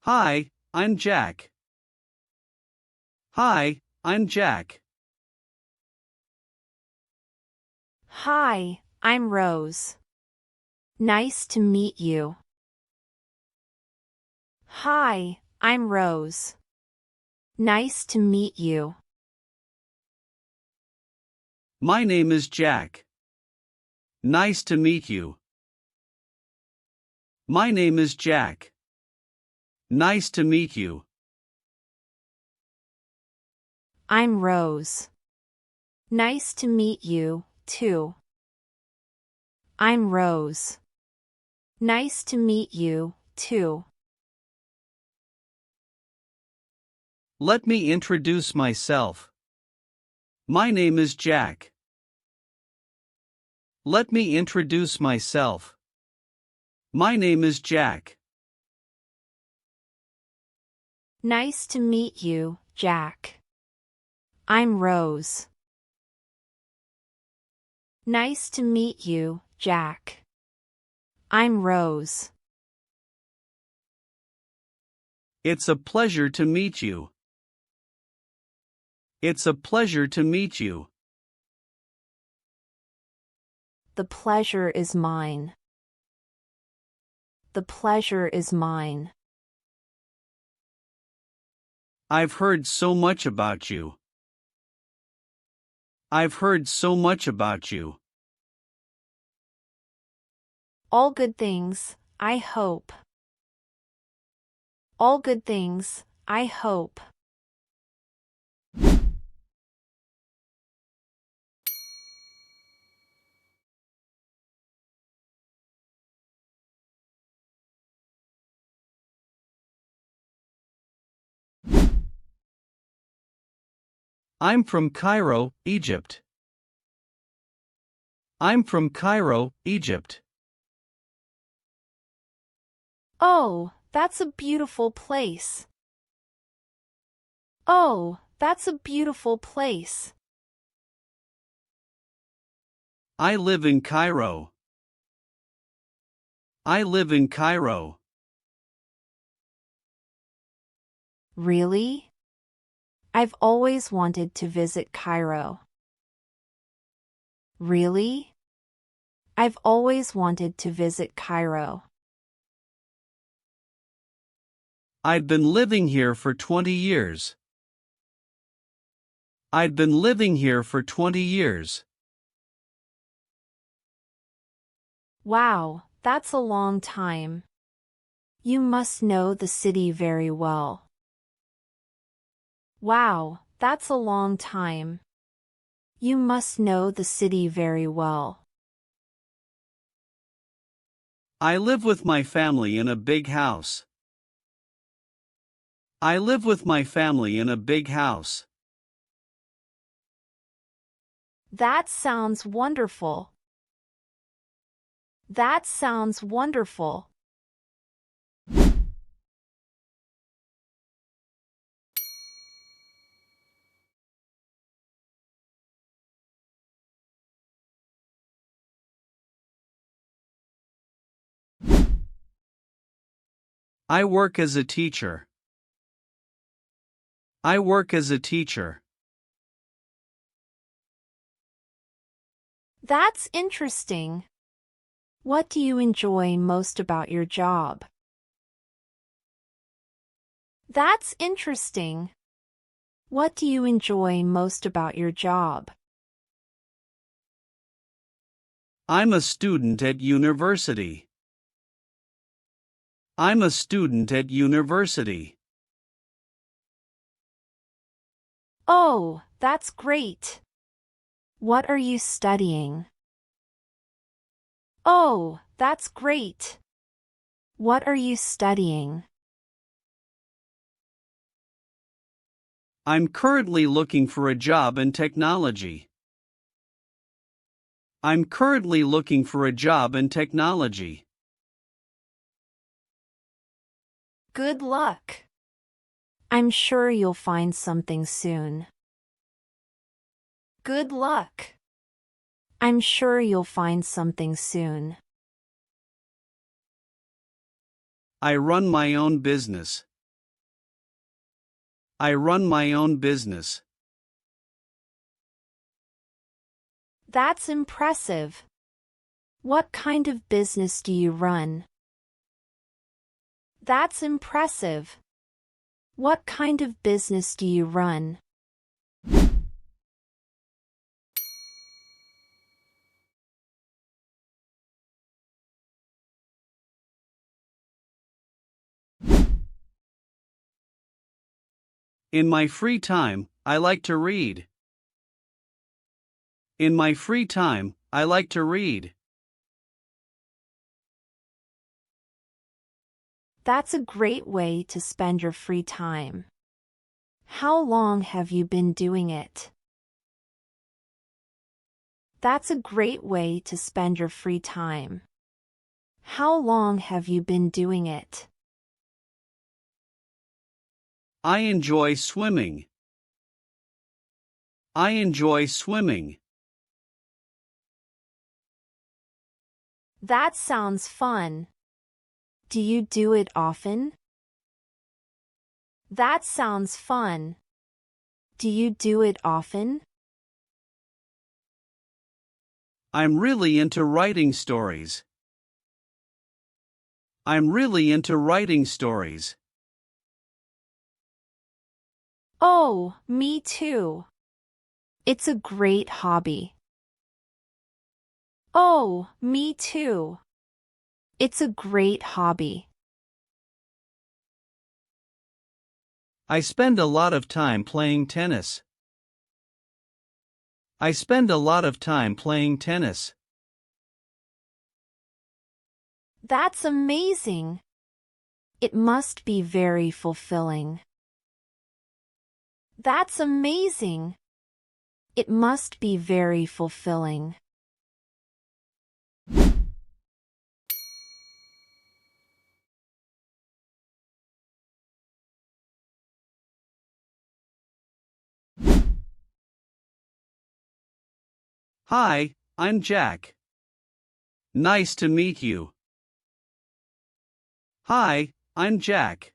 Hi, I'm Jack. Hi, I'm Jack. Hi, I'm Rose. Nice to meet you. Hi, I'm Rose. Nice to meet you. My name is Jack. Nice to meet you. My name is Jack. Nice to meet you. I'm Rose. Nice to meet you, too. I'm Rose. Nice to meet you, too. Let me introduce myself. My name is Jack. Let me introduce myself. My name is Jack. Nice to meet you, Jack. I'm Rose. Nice to meet you, Jack. I'm Rose. It's a pleasure to meet you. It's a pleasure to meet you. The pleasure is mine. The pleasure is mine. I've heard so much about you. I've heard so much about you. All good things, I hope. All good things, I hope. I'm from Cairo, Egypt. I'm from Cairo, Egypt. Oh, that's a beautiful place. Oh, that's a beautiful place. I live in Cairo. I live in Cairo. Really? I've always wanted to visit Cairo. Really? I've always wanted to visit Cairo. I'd been living here for 20 years. I'd been living here for 20 years. Wow, that's a long time. You must know the city very well. Wow, that's a long time. You must know the city very well. I live with my family in a big house. I live with my family in a big house. That sounds wonderful. That sounds wonderful. I work as a teacher. I work as a teacher. That's interesting. What do you enjoy most about your job? That's interesting. What do you enjoy most about your job? I'm a student at university. I'm a student at university. Oh, that's great. What are you studying? Oh, that's great. What are you studying? I'm currently looking for a job in technology. I'm currently looking for a job in technology. Good luck. I'm sure you'll find something soon. Good luck. I'm sure you'll find something soon. I run my own business. I run my own business. That's impressive. What kind of business do you run? That's impressive. What kind of business do you run? In my free time, I like to read. In my free time, I like to read. That's a great way to spend your free time. How long have you been doing it? That's a great way to spend your free time. How long have you been doing it? I enjoy swimming. I enjoy swimming. That sounds fun. Do you do it often? That sounds fun. Do you do it often? I'm really into writing stories. I'm really into writing stories. Oh, me too. It's a great hobby. Oh, me too. It's a great hobby. I spend a lot of time playing tennis. I spend a lot of time playing tennis. That's amazing. It must be very fulfilling. That's amazing. It must be very fulfilling. Hi, I'm Jack. Nice to meet you. Hi, I'm Jack.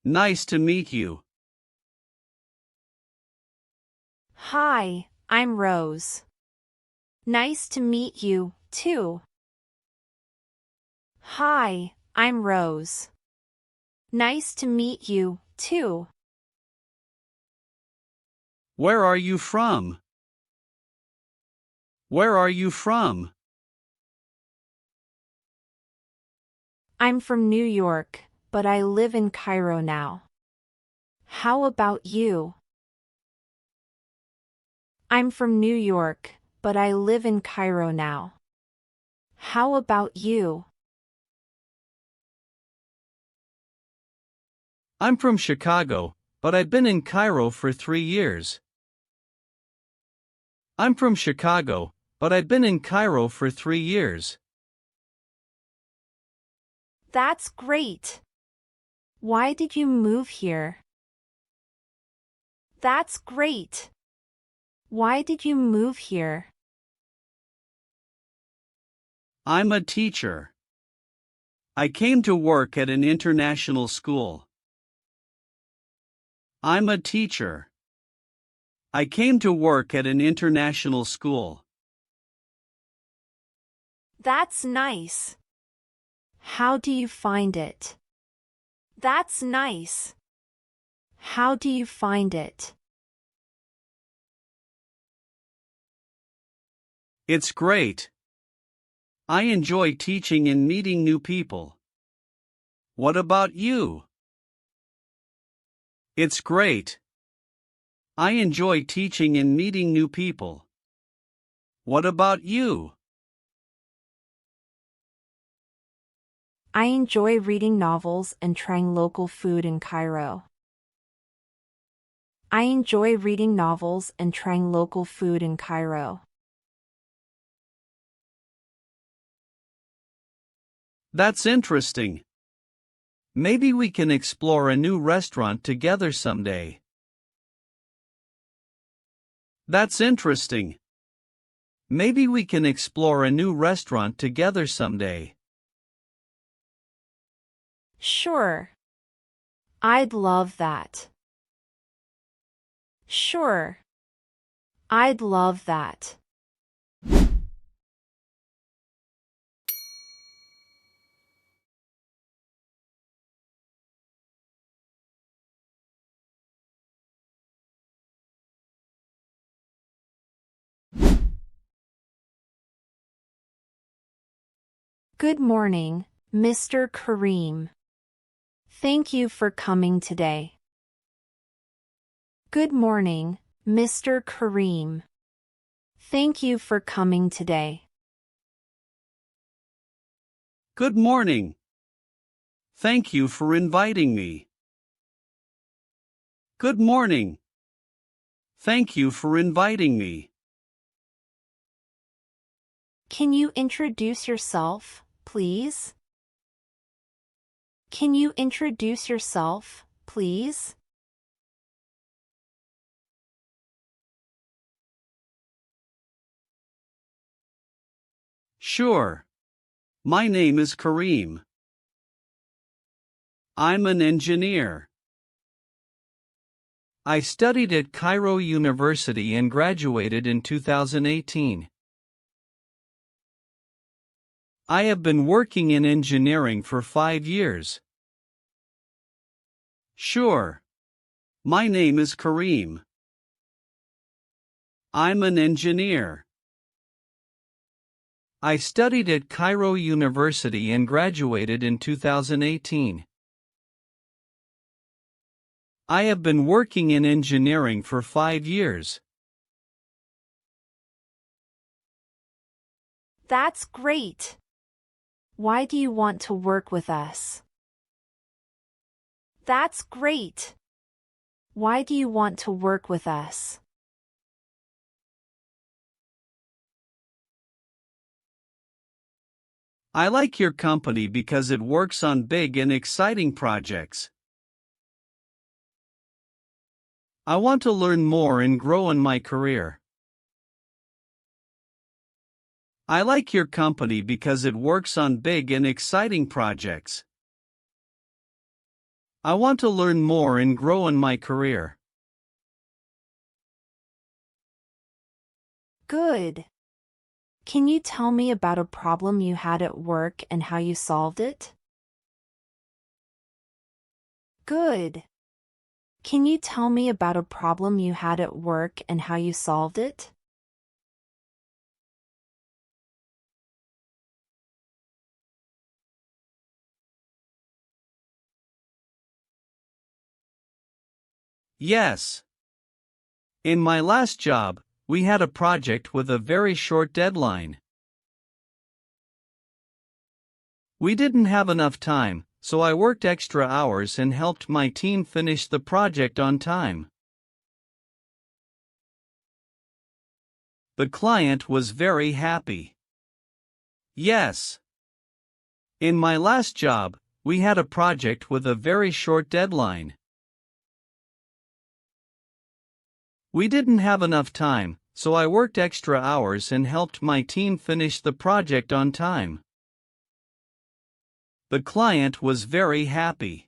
Nice to meet you. Hi, I'm Rose. Nice to meet you, too. Hi, I'm Rose. Nice to meet you, too. Where are you from? Where are you from? I'm from New York, but I live in Cairo now. How about you? I'm from New York, but I live in Cairo now. How about you? I'm from Chicago, but I've been in Cairo for 3 years. I'm from Chicago, but I've been in Cairo for 3 years. That's great. Why did you move here? That's great. Why did you move here? I'm a teacher. I came to work at an international school. I'm a teacher. I came to work at an international school. That's nice. How do you find it? That's nice. How do you find it? It's great. I enjoy teaching and meeting new people. What about you? It's great. I enjoy teaching and meeting new people. What about you? I enjoy reading novels and trying local food in Cairo. I enjoy reading novels and trying local food in Cairo. That's interesting. Maybe we can explore a new restaurant together someday. That's interesting. Maybe we can explore a new restaurant together someday. Sure. I'd love that. Sure. I'd love that. Good morning, Mr. Kareem. Thank you for coming today. Good morning, Mr. Kareem. Thank you for coming today. Good morning. Thank you for inviting me. Good morning. Thank you for inviting me. Can you introduce yourself, please? Can you introduce yourself, please? Sure. My name is Kareem. I'm an engineer. I studied at Cairo University and graduated in 2018. I have been working in engineering for 5 years. Sure. My name is Kareem. I'm an engineer. I studied at Cairo University and graduated in 2018. I have been working in engineering for 5 years. That's great. Why do you want to work with us? That's great. Why do you want to work with us? I like your company because it works on big and exciting projects. I want to learn more and grow in my career. I like your company because it works on big and exciting projects. I want to learn more and grow in my career. Good. Can you tell me about a problem you had at work and how you solved it? Good. Can you tell me about a problem you had at work and how you solved it? Yes. In my last job, we had a project with a very short deadline. We didn't have enough time, so I worked extra hours and helped my team finish the project on time. The client was very happy. Yes. In my last job, we had a project with a very short deadline. We didn't have enough time, so I worked extra hours and helped my team finish the project on time. The client was very happy.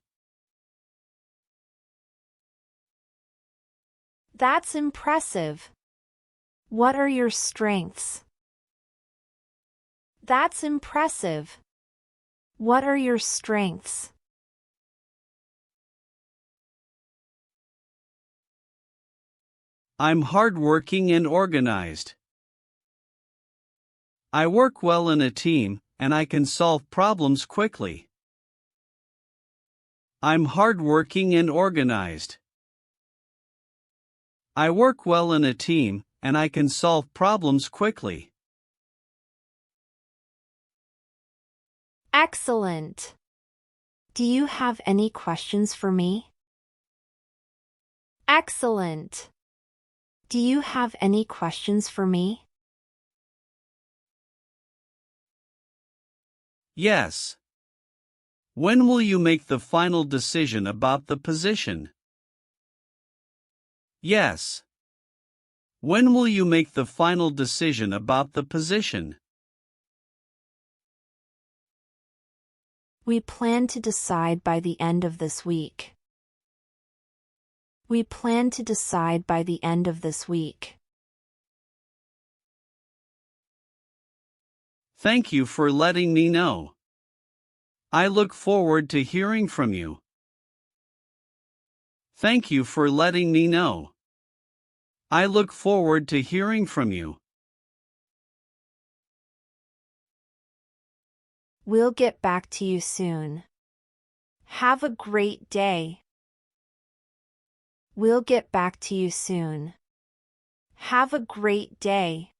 That's impressive. What are your strengths? That's impressive. What are your strengths? I'm hardworking and organized. I work well in a team, and I can solve problems quickly. I'm hardworking and organized. I work well in a team, and I can solve problems quickly. Excellent. Do you have any questions for me? Excellent. Do you have any questions for me? Yes. When will you make the final decision about the position? Yes. When will you make the final decision about the position? We plan to decide by the end of this week. We plan to decide by the end of this week. Thank you for letting me know. I look forward to hearing from you. Thank you for letting me know. I look forward to hearing from you. We'll get back to you soon. Have a great day. We'll get back to you soon. Have a great day.